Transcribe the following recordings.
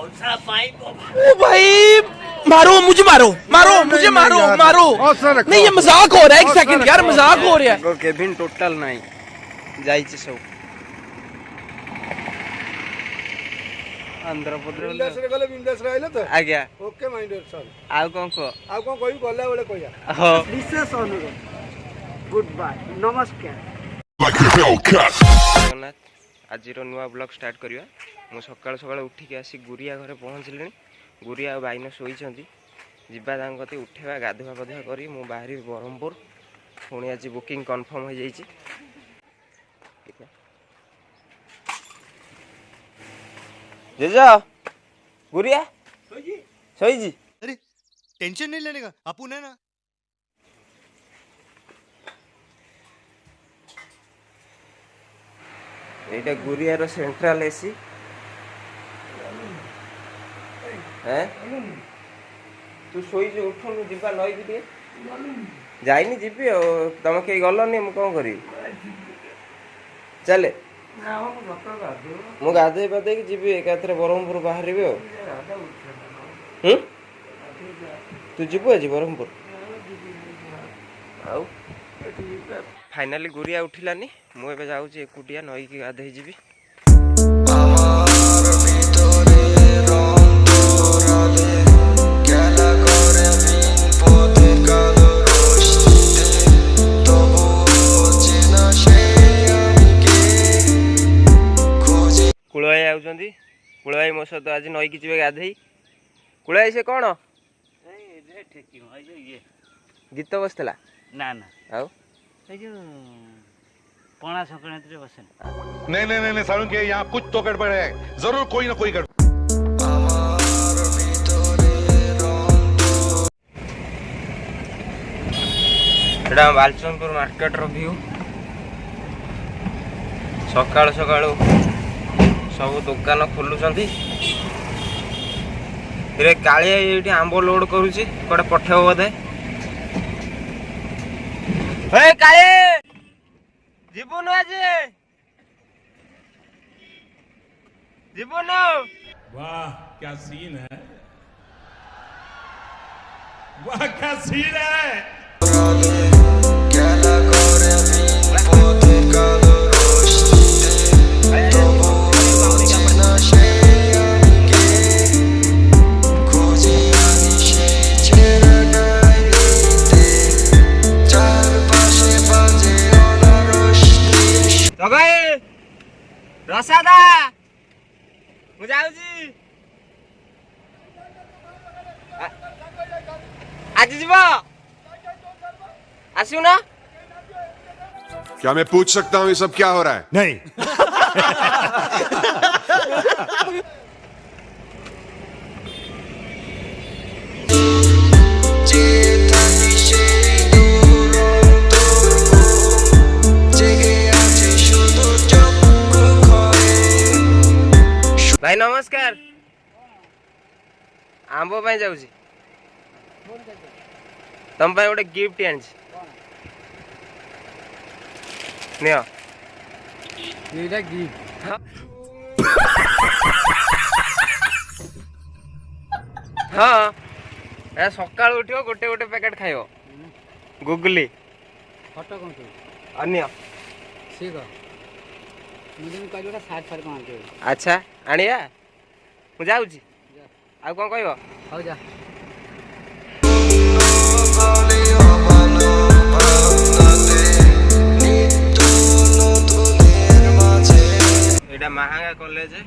ओ भाई मारो मुझे, मारो मारो मुझे, मारो मारो। नहीं ये मजाक हो रहा है, एक सेकंड यार, मजाक हो रहा है। केबिन टोटल नहीं जाइए सब आंध्र प्रदेश रे गले बिंदास रहले तो आज्ञा ओके माइंडेड सर आउ कौन को आ कोन कोई गला बेले कहया हो विशेष अनुरोध गुड बाय नमस्कार। जगन्नाथ आज नुआ ब्लॉग स्टार्ट करिया। मु सकाळ सकाळ उठिक आसी गुरिया घरे पहुँचलिनी। गुरिया और बाइन शोइछंती, जिबा तांक कते उठेबा गाधुआ पाधुआ करी मु बाहरी ब्रह्मपुर। पुणी आज बुकिंग कन्फर्म हो जाइए। जेजा गुरिया सोई जी। अरे टेंशन नहीं लेने का, अपुन है ना। एटा गुरियार सेंट्रल एसी हैं। तू सोई जो उठनु जिबा नई कि टे जाइनी जीबी तुम कहीं गलनी मु कौन करी चले मु गाधे पाधे कि जीबी एकाथरे ब्रह्मपुर बाहर तू जीबु आज ब्रह्मपुर आउ फाइनाली गुरिया उठिलानी। मु एबे जाउची एकुटिया नई कि गाधे जीबी। कुलभाई आउଛନ୍ତି। कुलभाई मो सहित आज नई कि जीवे गाधेई। कुलभाई से कौन गीत बसला ना ना आउ जो पणा संक्रांति बसे नहीं नहीं नहीं सारुण के यहाँ कुछ तो गड़बड़ है, जरूर कोई ना कोई गड़बड़। एटा बालचंदपुर मार्केट रो व्यू। सकाळ सकाळ सब दुकान खोलुचंती। रे कालिया एठी आंब लोड करूची कोडे पठेव बोधे। हे काले जीवन आज जीवन वाह क्या सीन है, वाह क्या सीन है। रसादा मु जाउची आज जीव आसु ना। क्या मैं पूछ सकता हूँ ये सब क्या हो रहा है? नहीं भाई नमस्कार। आंब पाई जाउची तम पाई गोटे गिफ्ट आनी नियो एटा गिफ्ट हाँ ए सकाळ उठियो गोटे गोटे पैकेट खाइयो गुगली फोटो कोन तो अन्य ठीक है मुझे कहलो 60 आनते। अच्छा आनिया मु जाउची आ कोन कहबो हो जा एटा महंगा कॉलेज है।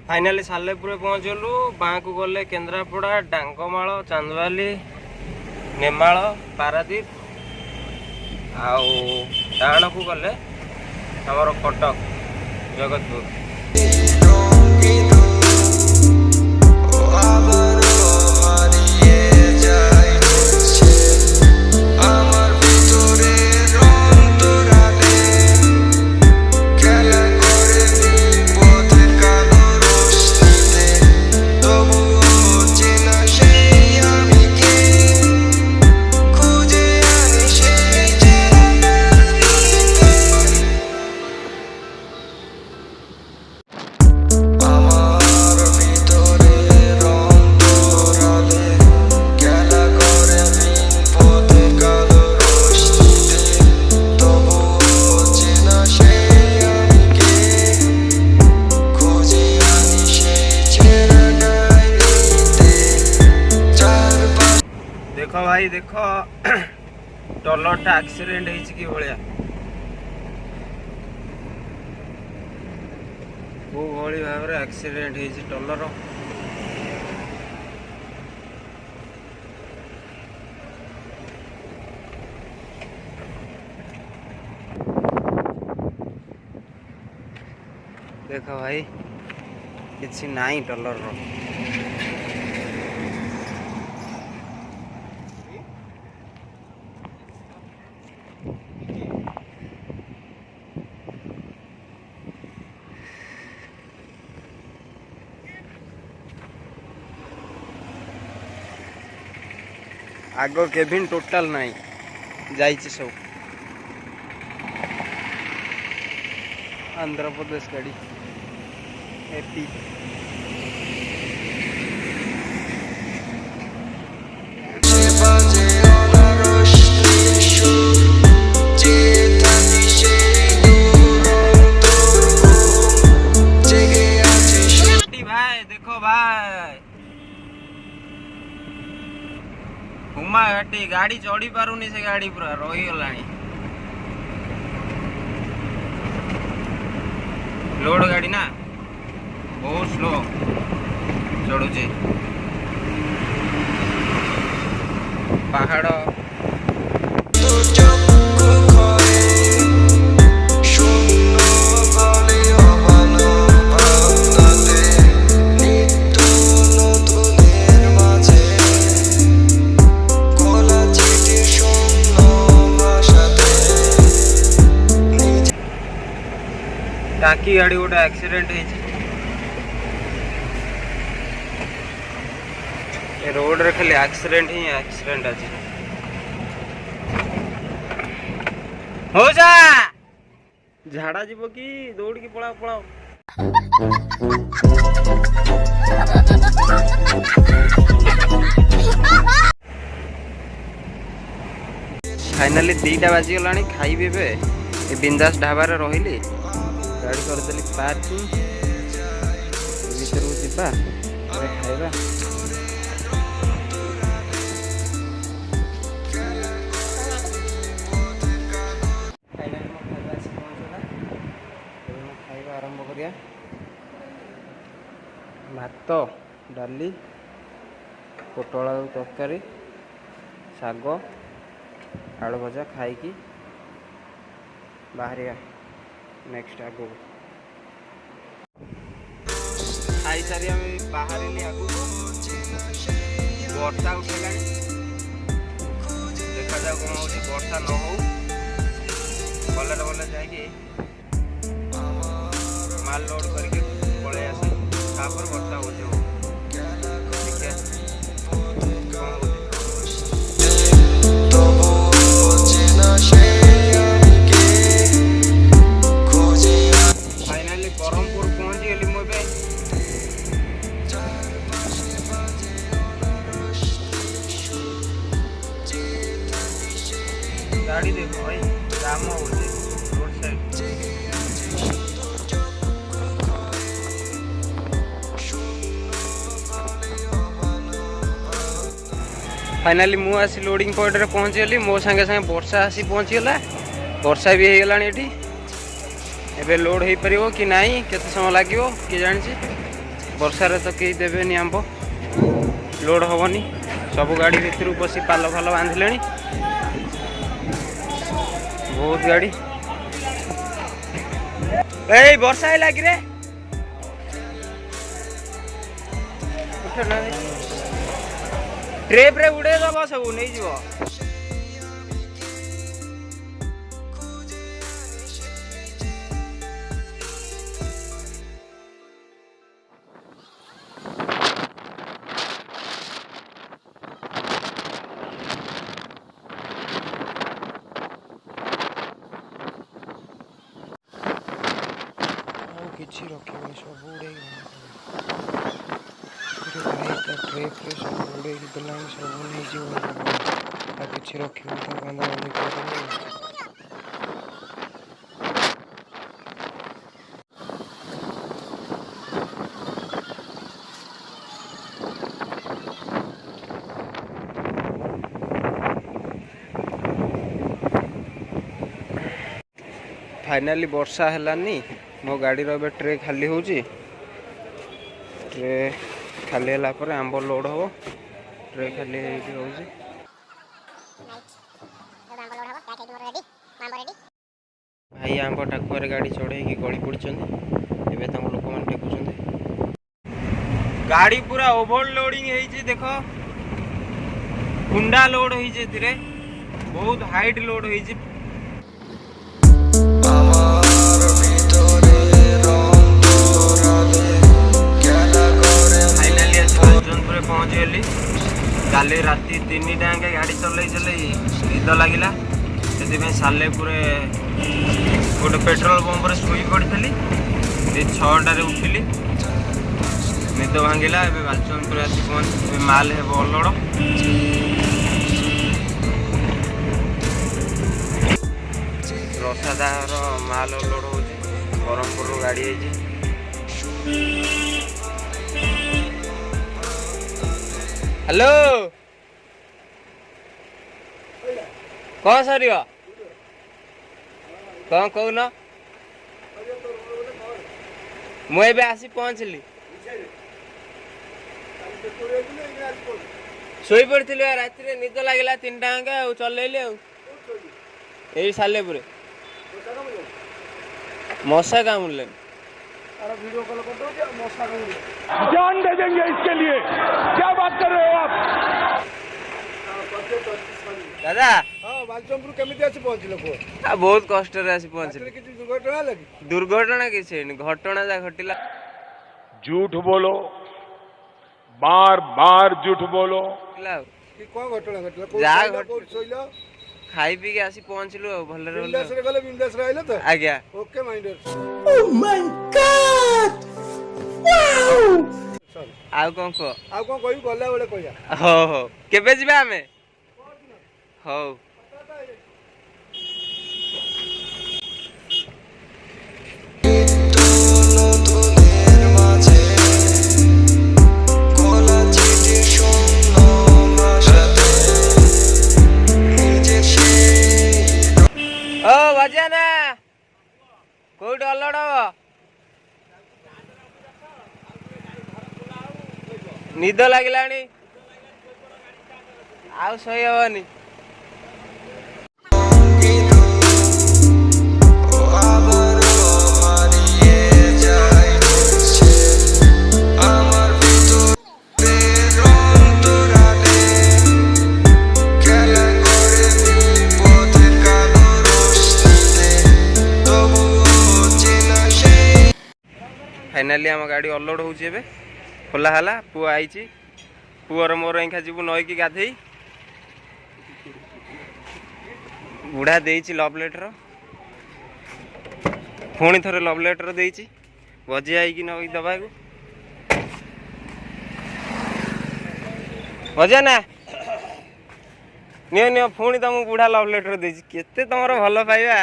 फाइनाली सालेपुर पहुँचलु। बाँ को गले केन्द्रापड़ा, डांगमाल, चांदवाली, नेमाल, पारादीप आउ डाण को गले आमर कटक जगतपुर। भाई देख टलरटा एक्सीडेंट कि भाया को भाव में एक्सीडेंट टलर देख भाई किसी नाई टलर आग केबिन टोटाल नाई जाइए सब आंध्र प्रदेश गाड़ी एपी भाई देखो भाई हुमा घाटी गाड़ी चढ़ी पारुनी से गाड़ी पूरा रही गलानी लोड गाड़ी ना बहुत स्लो चढ़ुचे पहाड़ टाकी गाड़ी गोटे एक्सीडेंट रोड रे खाली एक्सीडेंट ही एक्सीडेंट आज हो जा झाड़ा जीव कि दौड़ की पलाओ पलाओ फाइनाली 2टा बाजीगला खाइबे ए बिंदास ढाबा रही गाड़ी करदेली पार्किंग भीतर को जीवा खाइबा खाइबा आरंभ करिया भात डाली पोटल आलू तरकारी शाग आलू भजा खाई बाहरिया नेक्स्ट आगु खाई सारी आम बाहर आगु वर्षा उठेगा देखा जाओ कौन हो वर्षा न हो भले भले जाकि माल लोड करके पलि आस वर्षा हो बरहमपुर पहुंची गली मुझे गाड़ी देखो भाई जाम हो रोड साइड फाइनाली मु आसी लोडिंग पॉइंट रे पहुंची गली मो संगे संगे वर्षा आसी पहुंची गला वर्षा भी हो गलानी एठी एबे लोड हो पार कि नाई केते समय लगे किए जानी वर्षार तो कहीं देवेनि आंब लोड हेनी सब गाड़ी भर बसी पाल फाल बांधिले बहुत गाड़ी ए वर्षा है लगे रे ट्रेप रे उड़े दब सब नहीं जीव किसी रखे सब उड़े ट्रेप सब उड़े गला सब नहीं किसी रखे बांधा बांधी कर फाइनाली वर्षा हेलानी मो गाड़ी रो ट्रे खाली होची ट्रे खाली होला पर आंब लोड हो ट्रे खाली होची भाई आंब टाकुआर गाड़ी चढ़े गली पड़छन एबे तांको लोक मान टेकुछन गाड़ी पूरा ओवरलोडिंग हेची देखो कुंडा लोड हेची धीरे बहुत हाइट लोड हेची पहुँच गली काली राति 3 टाइम गाड़ी चल निद लगिला से सालेपुर गोटे पेट्रोल पंप शुई पड़ी 6टार उठिली निद भांगिला बालचंदपुर आसी पहुँच माल हे अलोड़ रसादार माल अलोड हो ब्रह्मपुर गाड़ी है हेलो कौन सर कौन कौन मुझे आसी पहुँचली शोई पड़ी राति निद लगे 3 टाइम चलैली यही सालेपुर मशा कामुड़े जान दे देंगे इसके लिए क्या बात कर रहे हो आप दादा हाँ बालचंदपुर केमिति आसी पहुँचल पुओ बहुत कष्ट आसी पहुँचली किसी दुर्घटना लगी दुर्घटना किसी घटना जा घटिला झूठ बोलो बार बार झूठ बोलो कि कौन घटना घटला जा कोई सोइलो खाई पी के आसी पहुँचलु भले बिंदास रे गले बिंदास रे आइले तो आज्ञा okay minder Oh my God! Wow! आउ कौन कह आ कौन कहि गला बेले कहिया हो हो केबे जिबा हमें हो ओ बजाना कोई अलोड हम निद लगिला आउ सही हबनी फाइनाली आम गाड़ी अलोड हो खोला है पुआ आई पुअर मोर इंखा जीव नई की गाधे बुढ़ा दे लव लेटर पुणी थे लव लेटर दे बजे आई नई दबा बजा ना नियो नियो पुणी तुम बुढ़ा लव लेटर दे केते तुम भल पाइबा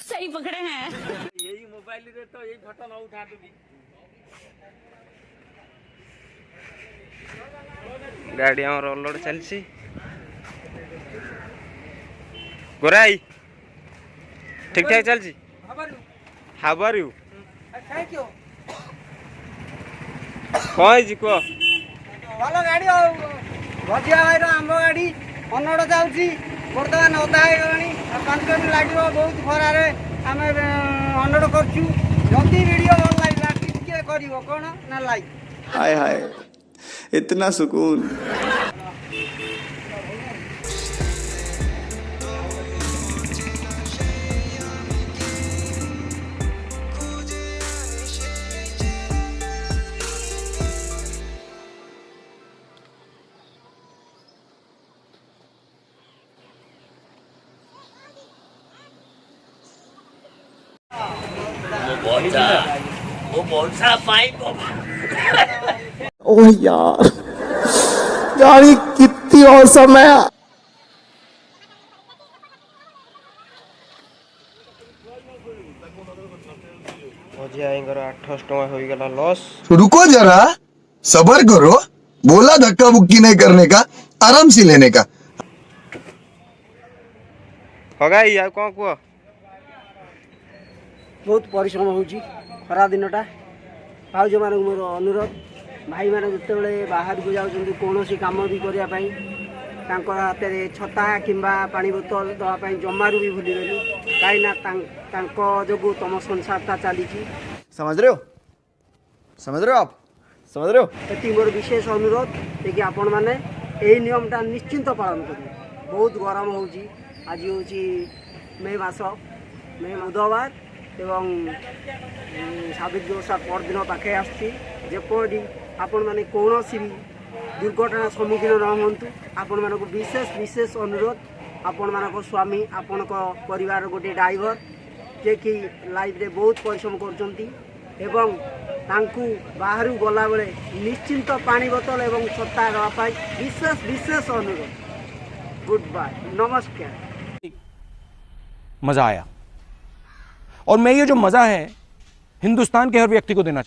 सही पकड़े हैं यही मोबाइल रे तो यही फोटो न उठा दूंगी गाड़ी आम अलोड चलसी गोराई ठीक ठाक चलसी how are you Thank you. कौन कह ଭଲ ଗାଡ଼ି ଆଉ ଭଜିଆ ଭାଇର ଆମ୍ବ ଗାଡ଼ି ଅନଡ଼ ଯାଉଛି ବର୍ତ୍ତମାନ ଓଦା ହେଇଗଲାଣି ଆଉ 5 ମିନିଟ୍ ଲାଗିବ ବହୁତ ଖରାରେ ଆମେ ଅନଡ଼ କରୁଛୁ ଯଦି ଭିଡ଼ିଓ ଭଲ ଲାଗିଲା ଟିକେ କରିବ କ'ଣ ନା ଲାଇକ୍ हाय हाय इतना सुकून ओह यार गाड़ी कितनी औसम है मझे आईगर 800 टका हो गला लॉस रुको जरा सबर करो बोला धक्का मुक्की नहीं करने का आराम से लेने का होगा या कौन कह बहुत परिश्रम होउची खरा दिनटा भाउज मानक मोर अनुरोध भाई माने जतेबेले बाहर को जाउछन्ती कोनोसी काम भी करिया पई तांकर हाथ में छता किंबा पानी बोतल दवाई जमारू भी भूलिबेनी कहीं जो तुम संसारटा चली समझ रहे हो आप समझ रहे हो? ये मोर विशेष अनुरोध है कि आपण मैंने यही नियमटा निश्चिंत पालन करेंगे। बहुत गरम होउची आज होउची मे मास मे बुधवार एवं सावित्री ओषा परदिन पाखे आसपरी आपण मैंने कौन भी दुर्घटना सम्मुखीन न हूँ आपण मानक विशेष विशेष अनुरोध आपण मानक स्वामी आपण परिवार गोटे ड्राइवर जे कि लाइफ रे बहुत परिश्रम करचंती एवं तांकु बाहर गला बेले निश्चिंत पानी बोतल एवं छत्ता रहा विशेष विशेष अनुरोध। गुड बाय, नमस्कार। मजा आया और मैं ये जो मजा है हिंदुस्तान के हर व्यक्ति को देना